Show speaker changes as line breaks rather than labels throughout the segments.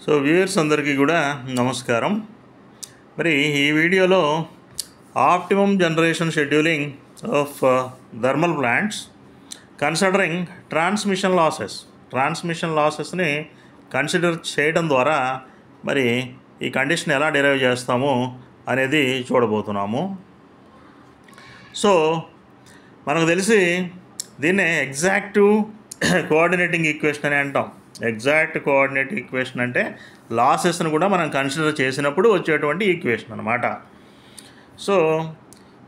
So viewers అందరికీ కూడా నమస్కారం. మరి ఈ వీడియోలో optimum generation scheduling of thermal plants considering transmission లాసెస్ని కన్సిడర్ చేయడం ద్వారా మరి ఈ కండిషన్ ఎలా డిరైవ్ చేస్తాము అనేది చూడబోతున్నాము. సో మనకు తెలిసి దీన్నే ఎగ్జాక్టివ్ కోఆర్డినేటింగ్ ఈక్వేషన్ అని అంటాం. ఎగ్జాక్ట్ కోఆర్డినేట్ ఈక్వేషన్ అంటే లాసెస్ను కూడా మనం కన్సిడర్ చేసినప్పుడు వచ్చేటువంటి ఈక్వేషన్ అనమాట. సో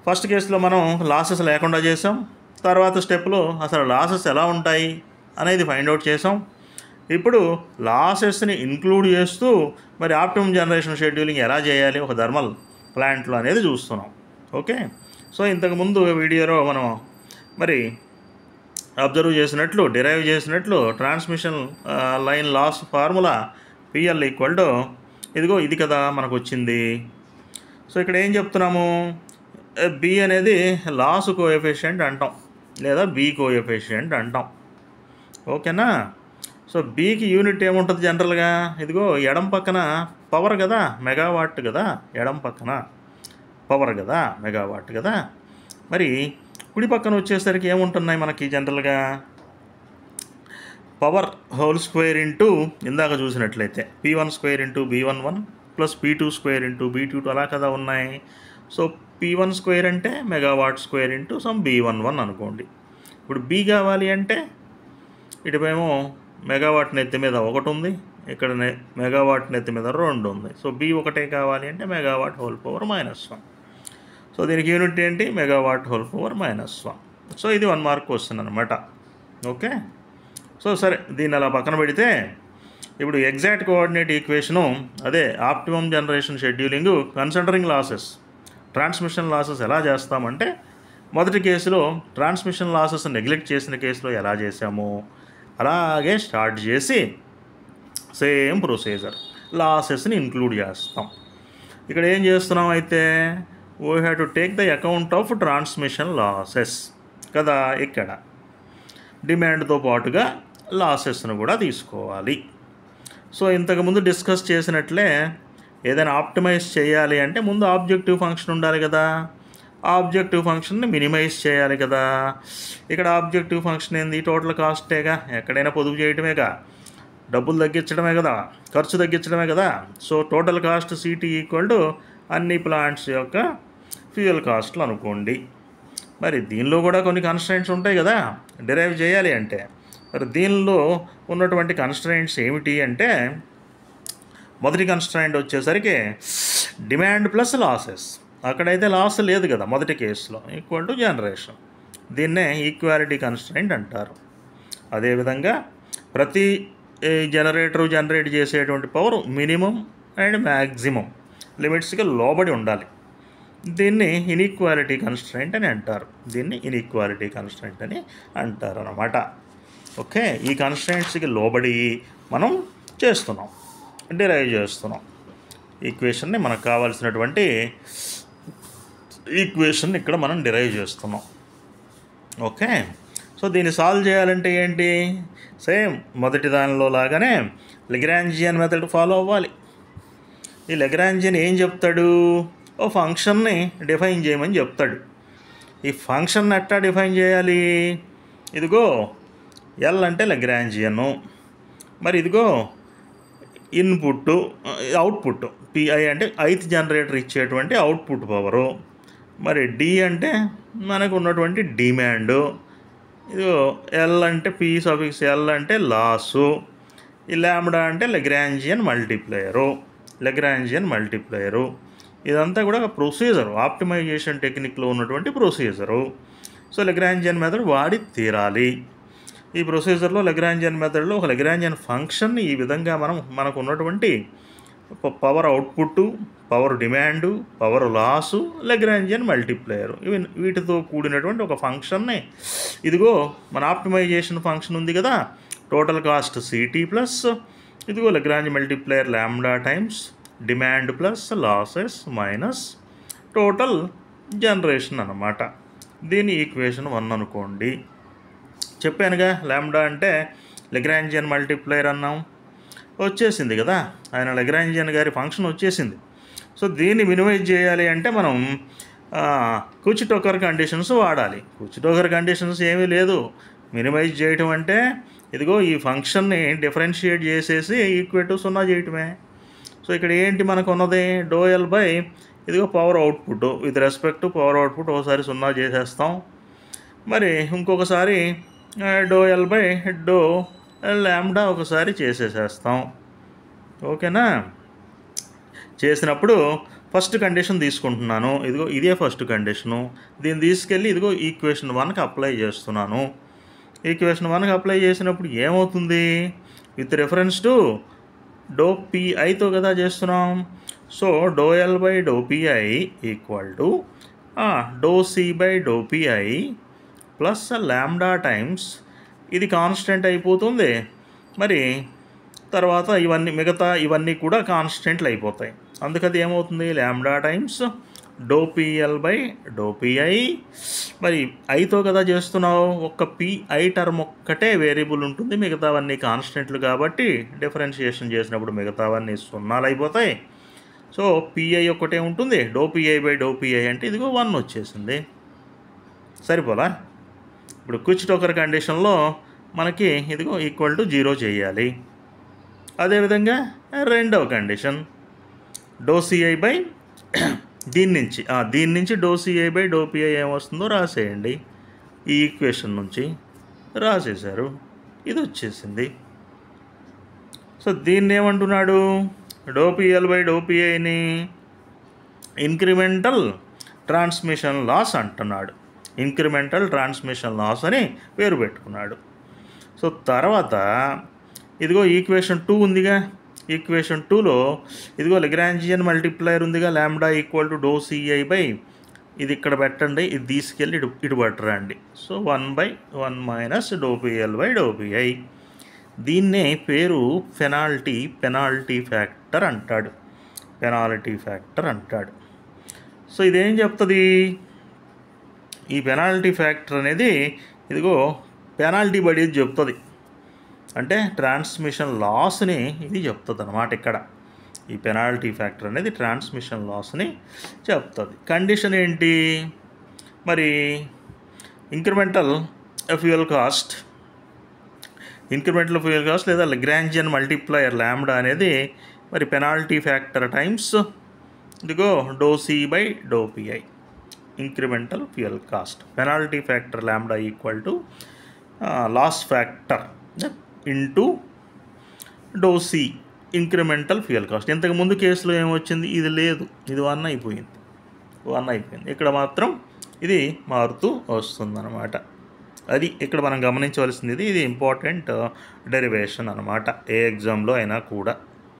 ఫస్ట్ కేసులో మనం లాసెస్ లేకుండా చేసాం. తర్వాత స్టెప్లో అసలు లాసెస్ ఎలా ఉంటాయి అనేది ఫైండ్ అవుట్ చేసాం. ఇప్పుడు లాసెస్ని ఇంక్లూడ్ చేస్తూ మరి ఆప్టిమమ్ జనరేషన్ షెడ్యూలింగ్ ఎలా చేయాలి ఒక థర్మల్ ప్లాంట్లో అనేది చూస్తున్నాం. ఓకే, సో ఇంతకుముందు వీడియోలో మనం మరి అబ్జర్వ్ చేసినట్లు డిరైవ్ చేసినట్లు transmission line loss formula PL equal to ఇదిగో ఇది కదా మనకు వచ్చింది. సో ఇక్కడ ఏం చెప్తున్నాము, బి అనేది లాస్ కోఎఫిషియంట్ అంటాం లేదా బి కోఎఫిషియంట్ అంటాం. ఓకేనా. సో బీకి యూనిట్ ఏముంటుంది జనరల్గా, ఇదిగో ఎడం పక్కన పవర్ కదా, మెగావాట్ కదా, ఎడం పక్కన పవర్ కదా, మెగావాట్ కదా. మరి కుడి పక్కన వచ్చేసరికి ఏముంటున్నాయి మనకి జనరల్గా పవర్ హోల్ స్క్వేర్ ఇంటూ ఇందాక చూసినట్లయితే P1² into B11 plus P2² into B22 అలా కదా ఉన్నాయి. సో P1² అంటే మెగావాట్² ఇంటూ సమ్ B11 అనుకోండి. ఇప్పుడు బి కావాలి అంటే ఇటుపేమో మెగావాట్ నెత్తి మీద 1 ఉంది, ఇక్కడ మెగావాట్ నెత్తి మీద 2 ఉంది. సో బి ఒకటే కావాలి అంటే మెగావాట్ హోల్ పవర్ -1. సో దీనికి యూనిట్ ఏంటి, మెగావాట్ హోల్ పవర్ -1. సో ఇది 1 మార్క్ క్వశ్చన్ అనమాట. ఓకే, సో సరే దీన్ని అలా పక్కన పెడితే ఇప్పుడు ఎగ్జాక్ట్ కోఆర్డినేట్ ఈక్వేషను అదే optimum generation scheduling considering transmission losses ఎలా చేస్తామంటే మొదటి కేసులో ట్రాన్స్మిషన్ లాసెస్ నెగ్లెక్ట్ చేసిన కేసులో ఎలా చేసామో అలాగే స్టార్ట్ చేసి సేమ్ ప్రొసీజర్ లాసెస్ని ఇంక్లూడ్ చేస్తాం. ఇక్కడ ఏం చేస్తున్నాం అయితే we have to take the account of transmission losses కదా. ఇక్కడ డిమాండ్తో పాటుగా లాసెస్ను కూడా తీసుకోవాలి. సో ఇంతకుముందు డిస్కస్ చేసినట్లే ఏదైనా ఆప్టిమైజ్ చేయాలి అంటే ముందు ఆబ్జెక్టివ్ ఫంక్షన్ ఉండాలి కదా, ఆబ్జెక్టివ్ ఫంక్షన్ని మినిమైజ్ చేయాలి కదా. ఇక్కడ ఆబ్జెక్టివ్ ఫంక్షన్ ఏంది, టోటల్ కాస్టేగా, ఎక్కడైనా పొదుపు చేయటమేగా, డబ్బులు తగ్గించడమే కదా, ఖర్చు తగ్గించడమే కదా. So total cost city equal to అన్ని ప్లాంట్స్ యొక్క ఫ్యూయల్ కాస్ట్లు అనుకోండి. మరి దీనిలో కూడా కొన్ని కన్స్ట్రెంట్స్ ఉంటాయి కదా డిరైవ్ చేయాలి అంటే. మరి దీనిలో ఉన్నటువంటి కన్స్ట్రెంట్స్ ఏమిటి అంటే మొదటి కన్స్ట్రెంట్ వచ్చేసరికి డిమాండ్ ప్లస్ లాసెస్. అక్కడైతే లాస్ లేదు కదా మొదటి కేసులో, ఈక్వల్ టు జనరేషన్. దీన్నే ఈక్వాలిటీ కన్స్ట్రెంట్ అంటారు. అదేవిధంగా ప్రతి జనరేటరు జనరేట్ చేసేటువంటి పవర్ మినిమం అండ్ మ్యాక్సిమం లిమిట్స్కి లోబడి ఉండాలి. దీన్ని ఇన్ఈక్వాలిటీ కన్స్ట్రెంట్ అని అంటారు. అన్నమాట. ఓకే, ఈ కన్స్ట్రెంట్స్కి లోబడి మనం చేస్తున్నాం, డిరైవ్ చేస్తున్నాం ఈక్వేషన్ని. మనకు కావాల్సినటువంటి ఈక్వేషన్ ఇక్కడ మనం డిరైవ్ చేస్తున్నాం. ఓకే, సో దీన్ని సాల్వ్ చేయాలంటే ఏంటి, సేమ్ మొదటి దానిలో లాగానే లెగ్రాంజియన్ మెథడ్ ఫాలో అవ్వాలి. ఈ లెగ్రాంజియన్ ఏం చెప్తాడు, ఓ ఫంక్షన్ని డిఫైన్ చేయమని చెప్తాడు. ఈ ఫంక్షన్ ఎట్టా డిఫైన్ చేయాలి, ఇదిగో ఎల్ అంటే లెగ్రాంజియను, మరి ఇదిగో ఇన్పుట్ అవుట్పుట్ పిఐ అంటే ఐత్ జనరేటర్ ఇచ్చేటువంటి అవుట్పుట్ పవరు, మరి డి అంటే మనకు ఉన్నటువంటి డిమాండు, ఇదిగో ఎల్ అంటే పి సఫిక్స్ ఎల్ అంటే లాసు, ఈ ల్యాంబ్డా అంటే లెగ్రాంజియన్ మల్టిప్లయరు. ఇదంతా కూడా ప్రొసీజర్, ఆప్టిమైజేషన్ టెక్నిక్లో ఉన్నటువంటి ప్రొసీజరు. సో లెగ్రాంజియన్ మెథడ్ వాడి తీరాలి. ఈ ప్రొసీజర్లో లెగ్రాంజియన్ మెథడ్లో ఒక లెగ్రాంజియన్ ఫంక్షన్ని ఈ విధంగా మనకు ఉన్నటువంటి power output, power demand, power loss, Lagrangian multiplier వీటితో కూడినటువంటి ఒక ఫంక్షన్ని, ఇదిగో మన ఆప్టిమైజేషన్ ఫంక్షన్ ఉంది కదా, టోటల్ కాస్ట్ సిటీ ప్లస్ ఇదిగో Lagrange multiplier lambda times demand plus losses minus total generation అన్నమాట. దీని ఈక్వేషన్ 1 అనుకోండి. చెప్పానుగా ల్యాంబ్డా అంటే లెగ్రాంజియన్ మల్టిప్లైర్ అన్నాం, వచ్చేసింది కదా, ఆయన లగ్రాంజియన్ గారి ఫంక్షన్ వచ్చేసింది. సో దీన్ని మినిమైజ్ చేయాలి అంటే మనం కుచిటోకర్ కండిషన్స్ వాడాలి. కుచిటోకర్ కండిషన్స్ ఏమీ లేదు. మినిమైజ్ చేయటం అంటే ఇదిగో ఈ ఫంక్షన్ని డిఫరెన్షియేట్ చేసేసి ఈక్వల్ టు 0 చేయటమే. సో ఇక్కడ ఏంటి మనకు ఉన్నది, డోఎల్ బై ఇదిగో power output with respect to power output ఒకసారి 0 చేసేస్తాం. మరి ఇంకొకసారి డోఎల్ బై డో ల్యాండా ఒకసారి చేసేసేస్తాం. ఓకేనా? చేసినప్పుడు ఫస్ట్ కండిషన్ తీసుకుంటున్నాను. ఇదిగో ఇదే ఫస్ట్ కండిషను. దీన్ని తీసుకెళ్ళి ఇదిగో ఈక్వేషన్ 1కి అప్లై చేస్తున్నాను. ఈక్వేషన్ 1కి అప్లై చేసినప్పుడు ఏమవుతుంది, విత్ రెఫరెన్స్ టు డో పిఐతో కదా చేస్తున్నాం. So doe L by doe P I equal to doe C by doe P I plus lambda times ఇది కాన్స్టెంట్ అయిపోతుంది. మరి తర్వాత మిగతా ఇవన్నీ కూడా కాన్స్టెంట్లు అయిపోతాయి. అందుకది ఏమవుతుంది, lambda times doe PL by doe PI. మరి ఐతో కదా చేస్తున్నావు, ఒక్క పిఐ టర్మ్ ఒక్కటే వేరియబుల్ ఉంటుంది, మిగతావన్నీ కాన్స్టెంట్లు కాబట్టి డిఫరెన్షియేషన్ చేసినప్పుడు మిగతావన్నీ 0 అయిపోతాయి. సో పిఐ ఒక్కటే ఉంటుంది. Doe PI by doe PI అంటే ఇదిగో 1 వచ్చేసింది. సరిపోలా? ఇప్పుడు కుచిటోకర్ కండిషన్లో మనకి ఇదిగో ఈక్వల్ టు 0 చేయాలి. అదేవిధంగా రెండవ కండిషన్ డో సిఐ బై దీని నుంచి doe C I by doe P I ఏమొస్తుందో రాసేయండి. ఈ ఈక్వేషన్ నుంచి రాసేశారు, ఇది వచ్చేసింది. సో దీన్ని ఏమంటున్నాడు, డో పిఎల్ బై డో పిఐని ఇంక్రిమెంటల్ ట్రాన్స్మిషన్ లాస్ అంటున్నాడు. ఇంక్రిమెంటల్ ట్రాన్స్మిషన్ లాస్ అని పేరు పెట్టుకున్నాడు. సో తర్వాత ఇదిగో ఈక్వేషన్ 2 ఉందిగా, ఈక్వేషన్ 2లో ఇదిగో లగ్రాంజియన్ మల్టిప్లైర్ ఉందిగా, lambda equal to doe C I by ఇది ఇక్కడ పెట్టండి, ఇది తీసుకెళ్ళి ఇటు పట్టరండి. So 1/1 minus doe PL by doe P I. దీన్నే పేరు పెనాల్టీ ఫ్యాక్టర్ అంటాడు. పెనాల్టీ ఫ్యాక్టర్ అంటాడు. సో ఇదేం చెప్తుంది, ఈ పెనాల్టీ ఫ్యాక్టర్ అనేది ఇదిగో పెనాల్టీ పడేది చెప్తుంది. అంటే ట్రాన్స్మిషన్ లాస్ని ఇది చెప్తుంది అన్నమాట. ఇక్కడ ఈ పెనాల్టీ ఫ్యాక్టర్ అనేది ట్రాన్స్మిషన్ లాస్ని చెప్తుంది. కండిషన్ ఏంటి మరి, ఇంక్రిమెంటల్ ఫ్యూయల్ కాస్ట్ లేదా లగ్రాంజియన్ మల్టిప్లయర్ ల్యాండా అనేది మరి పెనాల్టీ ఫ్యాక్టర్ టైమ్స్ ఇదిగో doe C by doe PI. Incremental fuel cost penalty factor lambda equal to loss factor into doe C incremental fuel cost. ఇంతకుముందు కేసులో ఏమొచ్చింది, ఇది లేదు, ఇది 1 అయిపోయింది. ఇక్కడ మాత్రం ఇది మారుతూ వస్తుందన్నమాట. అది ఇక్కడ మనం గమనించవలసింది. ఇది ఇంపార్టెంట్ డెరివేషన్ అనమాట, ఏ ఎగ్జామ్లో అయినా కూడా.